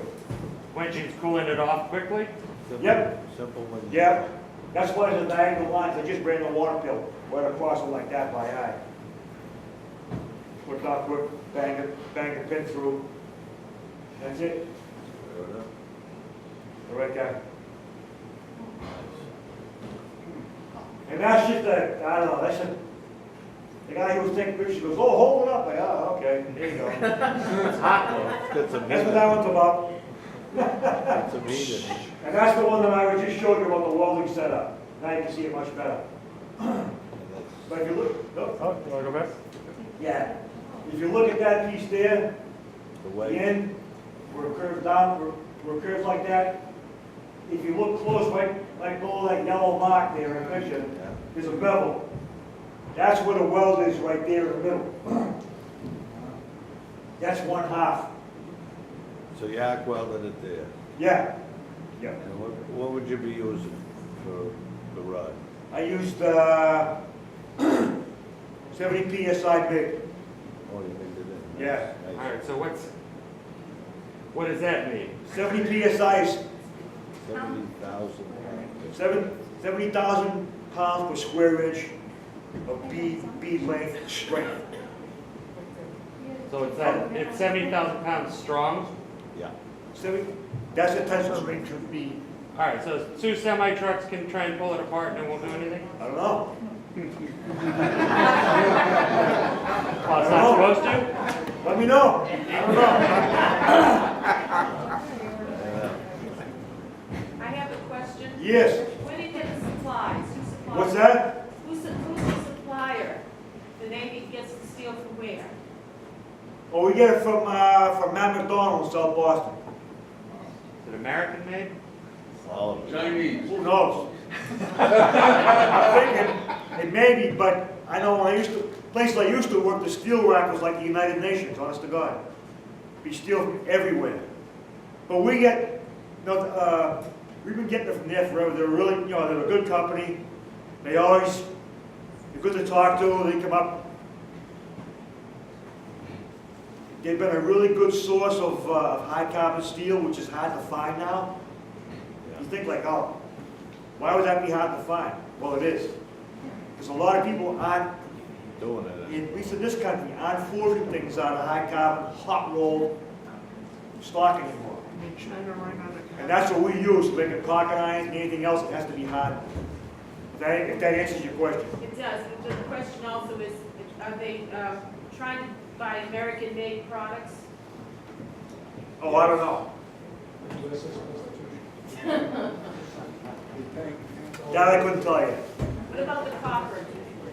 Speaker 5: Quenching's cooling it off quickly.
Speaker 3: Simple,
Speaker 2: Yep.
Speaker 3: Simple when you.
Speaker 2: Yep. That's why the diagonal lines, I just ran the water pill right across it like that by eye. Quick, bang the pin through. That's it. The right guy. And that's just I don't know, that's the guy who was taking pictures goes, oh, hold it up. Like, oh, okay, there you go.
Speaker 5: It's hot though.
Speaker 3: That's a
Speaker 2: That's what that one's about.
Speaker 3: That's a meter.
Speaker 2: And that's the one that I just showed you about the welding setup. Now you can see it much better. But if you look,
Speaker 7: Oh, you want to go back?
Speaker 2: yeah, if you look at that piece there,
Speaker 3: The
Speaker 2: the
Speaker 3: way.
Speaker 2: end, where it curves down, where it curves like that, if you look close, right below that yellow mark there in the picture, there's a bevel. That's where the weld is right there in the middle. That's 1/2.
Speaker 3: So you arc welded it there.
Speaker 2: Yeah. Yeah.
Speaker 3: And what would you be using for the rod?
Speaker 2: I used 70 PSI big.
Speaker 3: Oh, you made it in.
Speaker 2: Yeah.
Speaker 5: All
Speaker 3: Nice.
Speaker 5: right, so what does that mean?
Speaker 2: 70 PSI is
Speaker 3: 70,000.
Speaker 2: 70,000 pounds per square inch of bead length strength.
Speaker 5: So it's 70,000 pounds strong.
Speaker 3: Yeah.
Speaker 2: 70, that's the tensile strength of bead.
Speaker 5: All right, so 2 semi trucks can try and pull it apart and it won't do anything.
Speaker 2: I don't know.
Speaker 5: Well, it's not supposed to.
Speaker 2: Let me know. I don't know.
Speaker 10: I have a question.
Speaker 2: Yes.
Speaker 10: When
Speaker 2: What's that?
Speaker 10: Who's the supplier? The Navy gets the steel from where?
Speaker 2: Oh, we get it from Matt McDonald in South Boston.
Speaker 5: Is it American made?
Speaker 3: All of it.
Speaker 4: Chinese.
Speaker 2: Who knows? I'm thinking, it may be, but I know when places I used to work, the steel rack was like the United Nations, honest to God. Be steel from everywhere. But we get, we've been getting it from there forever. They're really, they're a good company. They're good to talk to. They come up. They've been a really good source of high carbon steel, which is hard to find now. You think like, oh, why would that be hard to find? Well, it is. Because a lot of people aren't,
Speaker 3: Doing it.
Speaker 2: at least in this country, aren't forging things out of high carbon, hot rolled stock anymore. And that's what we use to make a pocket iron and anything else. It has to be hard. If that answers your question.
Speaker 10: It does. The question also is, are they trying to buy American-made products?
Speaker 2: Oh, I don't know. That I couldn't tell you.
Speaker 10: What about the copper?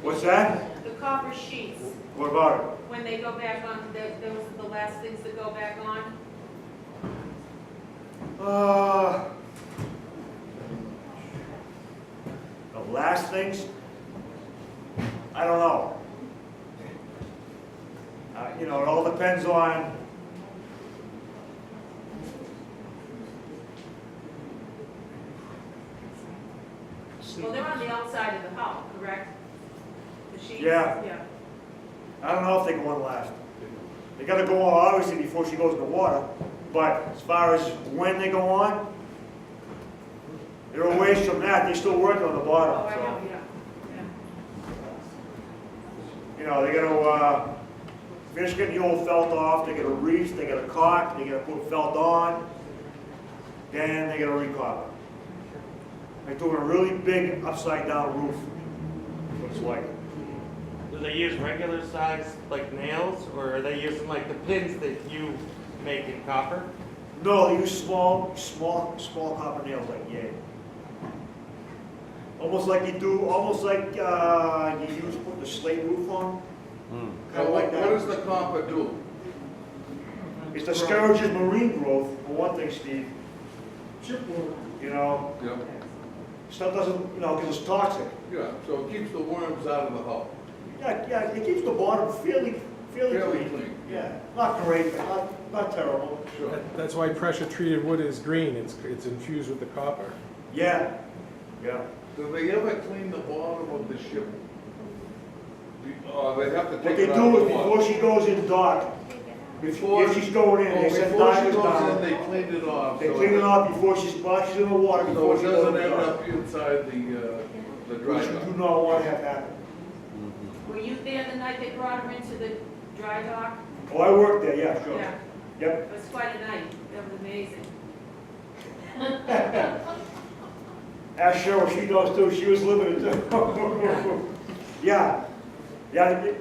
Speaker 2: What's that?
Speaker 10: The copper sheets,
Speaker 2: What about it?
Speaker 10: when they go back on, those are the last things that go back on?
Speaker 2: The last things? I don't know. It all depends on.
Speaker 10: Well, they're on the outside of the hull, correct? The sheets?
Speaker 2: Yeah.
Speaker 10: Yeah.
Speaker 2: I don't know if they go on last. They got to go on obviously before she goes in the water. But as far as when they go on, they're a ways from that. They're still working on the bottom.
Speaker 10: Oh, I
Speaker 2: So,
Speaker 10: know, yeah.
Speaker 2: they got to finish getting the old felt off. They got to reach. They got to caulk. They got to put felt on. Then they got to recopper. They're doing a really big upside down roof. What it's like.
Speaker 5: Do they use regular size like nails, or are they using like the pins that you make in copper?
Speaker 2: No, they use small copper nails like yay. Almost like you do, you use put the slate roof on. Kind of like that.
Speaker 4: What does the copper do?
Speaker 2: It discourages marine growth, for one thing, Steve.
Speaker 4: Yeah.
Speaker 2: Stuff doesn't, because it's toxic.
Speaker 4: Yeah, so it keeps the worms out of the hull.
Speaker 2: Yeah, it keeps the bottom fairly
Speaker 4: Fairly
Speaker 2: clean.
Speaker 4: clean.
Speaker 2: Yeah, not great, but not terrible.
Speaker 4: Sure.
Speaker 8: That's why pressure treated wood is green, it's infused with the copper.
Speaker 2: Yeah.
Speaker 4: Do they ever clean the bottom of the ship? They have to
Speaker 2: What
Speaker 4: take
Speaker 2: they
Speaker 4: it out
Speaker 2: do
Speaker 4: of
Speaker 2: is
Speaker 4: the water.
Speaker 2: before she goes in dock, if she's going in, they send
Speaker 4: Before she
Speaker 2: divers
Speaker 4: goes
Speaker 2: down.
Speaker 4: in, they clean it off.
Speaker 2: They
Speaker 4: so
Speaker 2: clean it off before she's in the water,
Speaker 4: So
Speaker 2: before
Speaker 4: it
Speaker 2: she goes
Speaker 4: doesn't
Speaker 2: in
Speaker 4: end
Speaker 2: the dock.
Speaker 4: up inside the dry
Speaker 2: Which you
Speaker 4: dock.
Speaker 2: do not want to have happen.
Speaker 10: Were you there the night they brought her into the dry dock?
Speaker 2: Oh, I worked there, yeah, sure.
Speaker 10: Yeah,
Speaker 2: Yep.
Speaker 10: it was quite a night. That was amazing.
Speaker 2: Ask Cheryl, she knows too, she was living it too. Yeah, that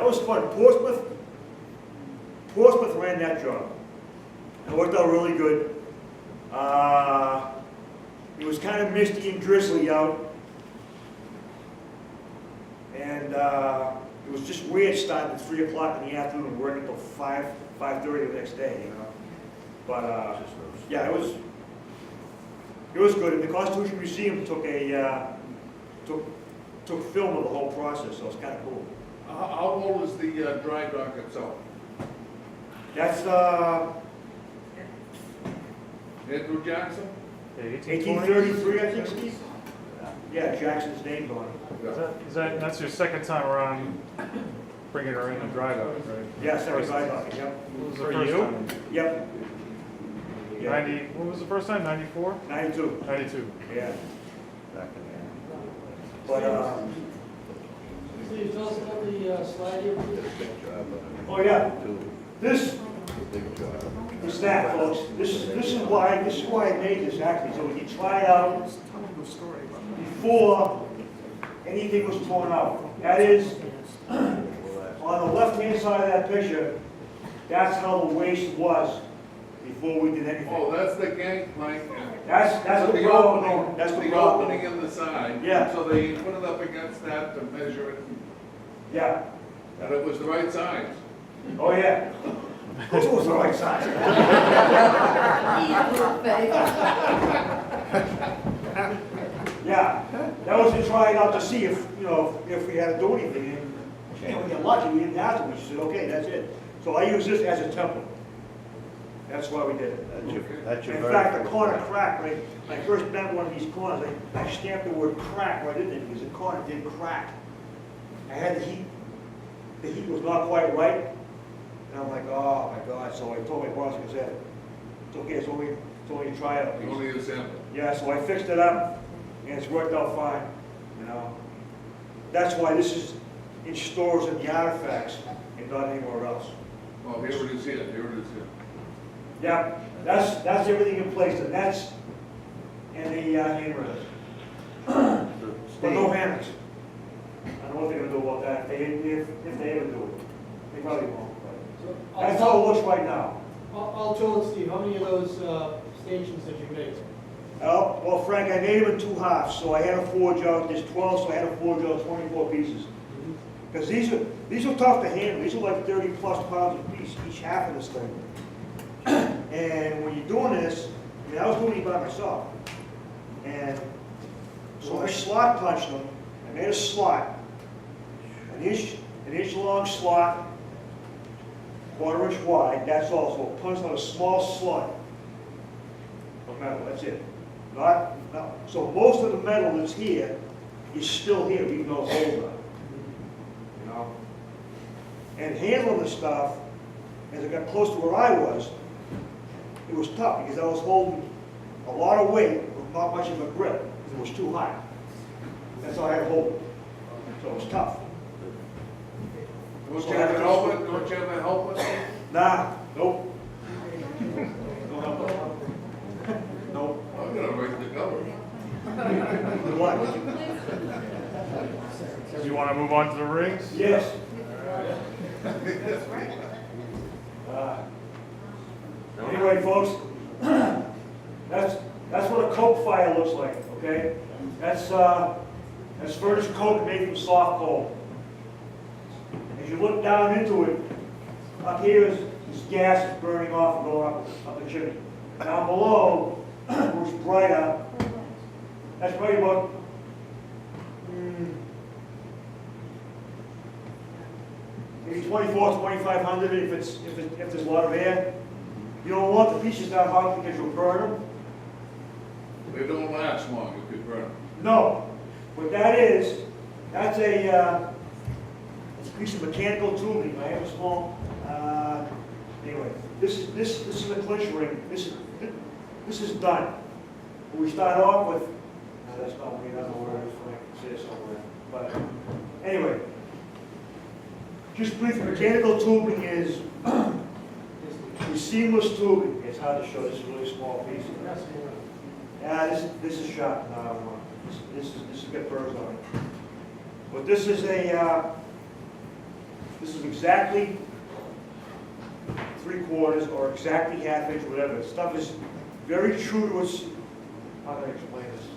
Speaker 2: was fun. Portsmouth ran that job. It worked out really good. It was kind of misty and drizzly out. And it was just weird starting at 3 o'clock in the afternoon and working until 5:30 the next day, But yeah, it was good. And the Constitution Museum took took film of the whole process, so it's kind of cool.
Speaker 4: How old is the dry dock itself?
Speaker 2: That's
Speaker 4: Andrew Jackson?
Speaker 2: 1833, I think, Steve. Yeah, Jackson's name's on it.
Speaker 7: That's your second time around bringing her in the dry dock, right?
Speaker 2: Yeah, second dry dock, yep.
Speaker 7: What was the
Speaker 5: For
Speaker 7: first
Speaker 5: you?
Speaker 7: time?
Speaker 2: Yep.
Speaker 7: 90, what was the first time, 94?
Speaker 2: 92,
Speaker 7: 92.
Speaker 2: yeah.
Speaker 3: Back in there.
Speaker 2: But,
Speaker 12: Steve, tell us about the slide here.
Speaker 3: Did a big job on it.
Speaker 2: oh yeah,
Speaker 3: Too.
Speaker 2: this
Speaker 3: Big job.
Speaker 2: is that, folks. This is why I made this actually, so we can try it out before anything was torn out. That is, on the left-hand side of that picture, that's how the waste was before we did anything.
Speaker 4: Oh, that's the gangplank. and-
Speaker 2: That's the
Speaker 4: The
Speaker 2: problem,
Speaker 4: opening,
Speaker 2: that's the
Speaker 4: the
Speaker 2: problem.
Speaker 4: opening in the side.
Speaker 2: Yeah.
Speaker 4: So they put it up against that to measure it,
Speaker 2: Yeah,
Speaker 4: and it was the right size.
Speaker 2: oh yeah. It was the right size. Yeah, that was to try it out to see if, you know, if we had to do anything. And we got lucky, we didn't have to, we just said, okay, that's it. So I use this as a template. That's why we did it.
Speaker 3: That's your
Speaker 2: In
Speaker 3: very
Speaker 2: fact, the
Speaker 3: first
Speaker 2: corner
Speaker 3: one.
Speaker 2: cracked, right? When I first bent one of these corners, I stamped the word crack right in there because the corner did crack. I had the heat was not quite right. And I'm like, oh my God. So I told my boss, I said, it's okay, it's only a tryout.
Speaker 4: Only a sample.
Speaker 2: Yeah, so I fixed it up and it's worked out fine, you know. That's why this is in stores and the artifacts and not anywhere else.
Speaker 4: Oh, here it is here, here it is here.
Speaker 2: Yeah, that's everything in place, and that's, and the handrails. But no hammers. I don't know what they're gonna do about that, if they ever do it. They probably won't, but that's how it looks right now.
Speaker 1: All told, Steve, how many of those stanchions did you make?
Speaker 2: Well, Frank, I made them in 2 halves, so I had to forge out, there's 12, so I had to forge out 24 pieces. Because these are tough to handle, these are like 30 plus pounds a piece, each half of this thing. And when you're doing this, I mean, I was doing it by myself. And so I slot punched them, I made a slot, an inch long slot, 1/4 inch wide, that's all, so it punched out a small slot of metal, that's it. So most of the metal that's here is still here, even though it's older. You know? And handling the stuff, as I got close to where I was, it was tough because I was holding a lot of weight with not much of a grip because it was too high. That's how I had to hold it. So it was tough.
Speaker 4: Don't you have a helmet? Don't you have a helmet?
Speaker 2: Nah, nope. No help. Nope.
Speaker 4: I'm gonna write the cover.
Speaker 2: Good luck.
Speaker 7: Do you want to move on to the rings?
Speaker 2: Yes. Anyway, folks, that's what a coke fire looks like, okay? That's furnace coke made from soft coal. As you look down into it, up here is gas is burning off and going up the chimney. Down below, where it's brighter, that's probably about maybe 2,500 if there's a lot of air. You don't want the pieces that hot because you'll burn them.
Speaker 4: They don't last long if you burn them.
Speaker 2: No. What that is, that's a piece of mechanical tubing. I have a small. Anyway, this is a clinch ring. This is done. We start off with. No, that's not me. That's where I can say it somewhere. But anyway, just briefly, mechanical tubing is seamless tubing. It's hard to show. This is a really small piece. Yeah, this is shot. No, this is got burrs on it. But this is exactly 3/4 or exactly 1/2 inch, whatever. The stuff is very true to its. How do I explain this?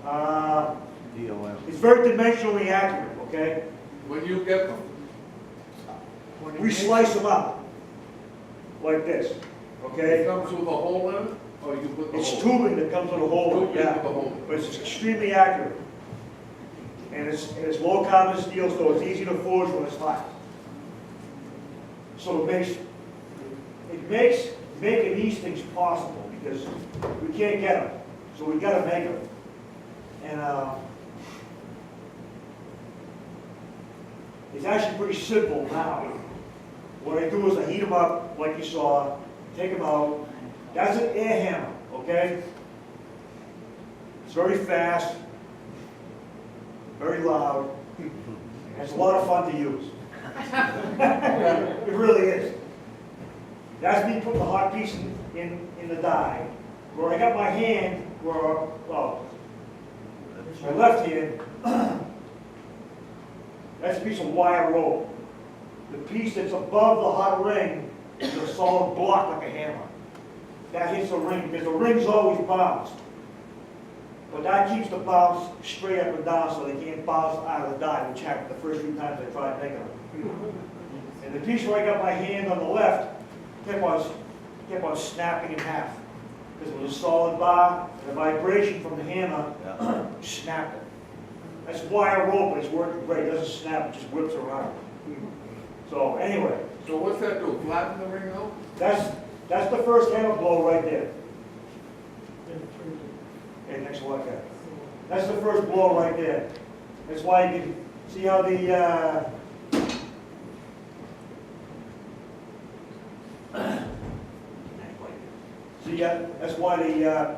Speaker 3: DOM.
Speaker 2: It's very dimensionally accurate. Okay.
Speaker 4: When you get them,
Speaker 2: We slice them up like this.
Speaker 4: it
Speaker 2: Okay.
Speaker 4: comes with a hole in it, or you put the
Speaker 2: It's
Speaker 4: hole?
Speaker 2: tubing that comes with a hole in it.
Speaker 4: Tubing
Speaker 2: Yeah.
Speaker 4: with a hole.
Speaker 2: But it's extremely accurate. And it's low carbon steel, so it's easy to forge when it's hot. So it makes making these things possible because we can't get them. So we got to make them. And it's actually pretty simple now. What I do is I heat them up like you saw, take them out. That's an air hammer, okay? It's very fast, very loud, and it's a lot of fun to use. It really is. That's me putting the hot piece in the die, where I got my hand, well, my left hand, that's a piece of wire rope. The piece that's above the hot ring is a solid block like a hammer. that hits the ring, because the ring's always bounced. But that keeps the bounce straight up and down so they can't bounce out of the die, which happened the first few times I tried making them. And the piece where I got my hand on the left kept on snapping in half. Because it was a solid bar, and the vibration from the hammer snapped it. That's wire rope, but it's working great. It doesn't snap, it just whips around. So anyway,
Speaker 4: So what's that do, flatten the ring out?
Speaker 2: that's the first hammer blow right there. Okay, next one, okay. That's the first blow right there. That's why you can see how the, that's why the,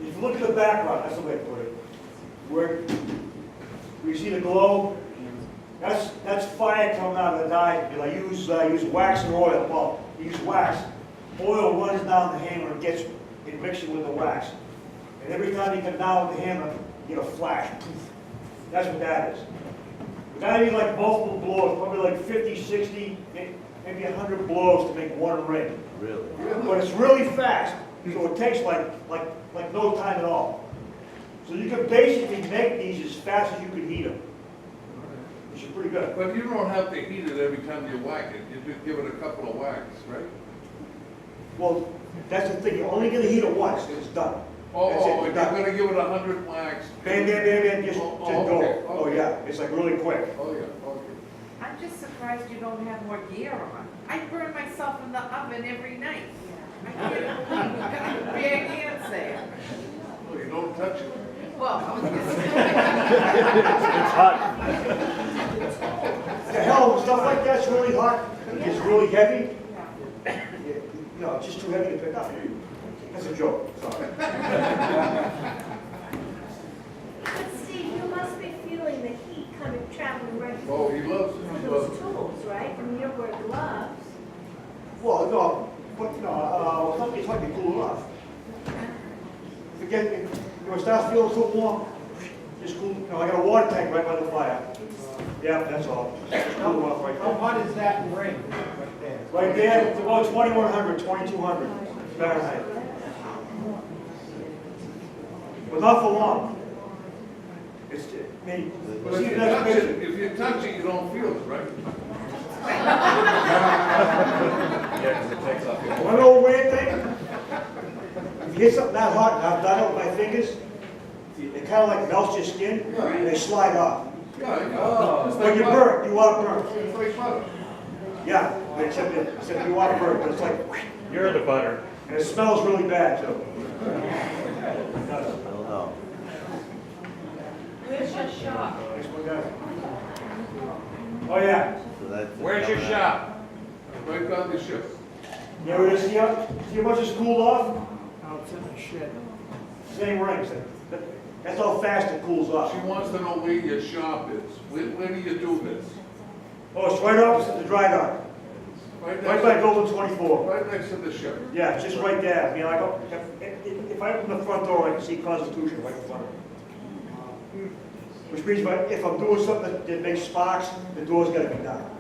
Speaker 2: if you look at the background, that's the way to put it. Where you see the glow, that's fire coming out of the die. Because I use wax and oil. Well, you use wax. Oil runs down the hammer and gets it mixed with the wax. And every time you come down with the hammer, you get a flash. That's what that is. But that need like multiple blows, probably like 50, 60, maybe 100 blows to make one ring.
Speaker 3: Really?
Speaker 2: But it's really fast, so it takes like no time at all. So you can basically make these as fast as you can heat them, which is pretty good.
Speaker 4: But you don't have to heat it every time you whack it, you just give it a couple of whacks, right?
Speaker 2: Well, that's the thing, you're only gonna heat it once, and it's done. That's it,
Speaker 4: Oh,
Speaker 2: you're
Speaker 4: you're
Speaker 2: done.
Speaker 4: gonna give it 100 whacks?
Speaker 2: Bam, bam, bam, bam, just
Speaker 4: Oh,
Speaker 2: go.
Speaker 4: okay,
Speaker 2: Oh
Speaker 4: okay.
Speaker 2: yeah, it's like really quick.
Speaker 4: Oh, yeah, okay.
Speaker 10: I'm just surprised you don't have more gear on. I burn myself in the oven every night. I can't believe you've got bare hands there.
Speaker 4: Well, you don't touch it.
Speaker 10: Well,
Speaker 2: The hell, stuff like that's really hot, it's really heavy. You know, it's just too heavy to pick up. That's a joke, sorry.
Speaker 13: But Steve, you must be feeling the heat coming, traveling right
Speaker 4: Oh, he loves it,
Speaker 13: through
Speaker 4: he
Speaker 13: those
Speaker 4: loves it.
Speaker 13: tools, right? I mean, you wear gloves.
Speaker 2: Well, no, but it's like to cool enough. Forget, it starts feeling too warm, just cool, I got a water tank right by the fire. Yeah, that's all. Just cool off right
Speaker 6: How
Speaker 2: there.
Speaker 6: hot is that ring right there?
Speaker 2: Right there, it's about 2100, 2200 Fahrenheit. But not for long. It's, I mean,
Speaker 4: But
Speaker 2: see
Speaker 4: if you
Speaker 2: the next
Speaker 4: touch
Speaker 2: picture.
Speaker 4: it, if you touch it, you don't feel it, right?
Speaker 9: Yeah, because it takes off your.
Speaker 2: One old weird thing, if you hit something that hot, and I've done it with my fingers, it kind of like melts your skin, and they slide off.
Speaker 4: Yeah, yeah. It's
Speaker 2: When
Speaker 4: like
Speaker 2: you
Speaker 4: butter.
Speaker 2: burn, you want to burn.
Speaker 4: It's like butter.
Speaker 2: Yeah, except you want to burn, but it's like,
Speaker 7: You're the butter.
Speaker 2: and it smells really bad too.
Speaker 3: I don't know.
Speaker 10: where's your shop?
Speaker 2: Next one down. Oh, yeah.
Speaker 3: So that's.
Speaker 5: Where's your shop?
Speaker 4: Right down the ship.
Speaker 2: Yeah, we just see how much it's cooled off?
Speaker 12: Out in the shed.
Speaker 2: Same rings. That's how fast it cools off.
Speaker 4: She wants to know where your shop is. Where do you do this?
Speaker 2: Oh, it's right opposite the dry dock.
Speaker 4: Right
Speaker 2: Right
Speaker 4: next
Speaker 2: by
Speaker 4: to,
Speaker 2: Building 24.
Speaker 4: right next to the ship.
Speaker 2: Yeah, it's just right there. I mean, if I open the front door, I can see Constitution right in front of me. Which means if I'm doing something that makes sparks, the door's gotta be down.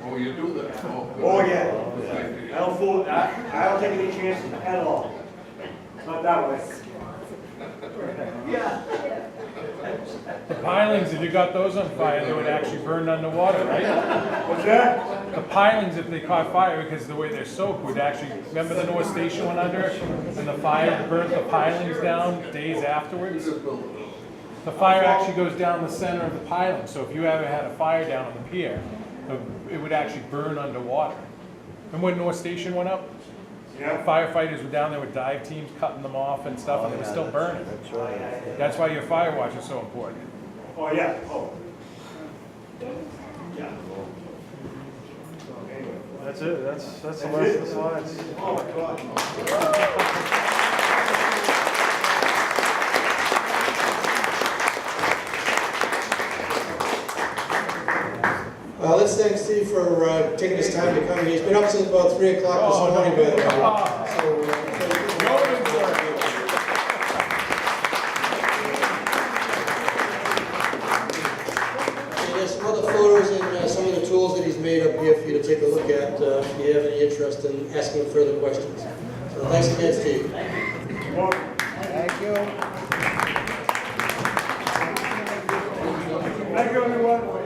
Speaker 4: Oh, you do that?
Speaker 2: Oh, yeah.
Speaker 4: Okay.
Speaker 2: I don't take any chances at all. Not that way.
Speaker 8: The pilings, if you got those on fire, they would actually burn underwater, right?
Speaker 2: What's that?
Speaker 8: The pilings, if they caught fire, because the way they're soaked, would actually, remember the North Station went under? And the fire burnt the pilings down days afterwards?
Speaker 4: Just build it.
Speaker 8: The fire actually goes down the center of the piling, so if you ever had a fire down on the pier, it would actually burn underwater. Remember when North Station went up?
Speaker 2: Yeah.
Speaker 8: Firefighters were down there with dive teams cutting them off and stuff, and they were still burning.
Speaker 3: That's right.
Speaker 8: That's why your fire watch is so important.
Speaker 2: Oh, yeah. Oh. Yeah.
Speaker 7: That's it, that's the
Speaker 2: That's
Speaker 7: last of
Speaker 2: it?
Speaker 7: the slides.
Speaker 2: Oh, my God.
Speaker 1: Let's thank Steve for taking his time to come. He's been up since about 3 o'clock this morning, by the way. So, and there's some other photos and some of the tools that he's made. made up here for you to take a look at if you have any interest in asking further questions. So thanks again, Steve.
Speaker 3: Thank you.
Speaker 2: Thank you, everyone.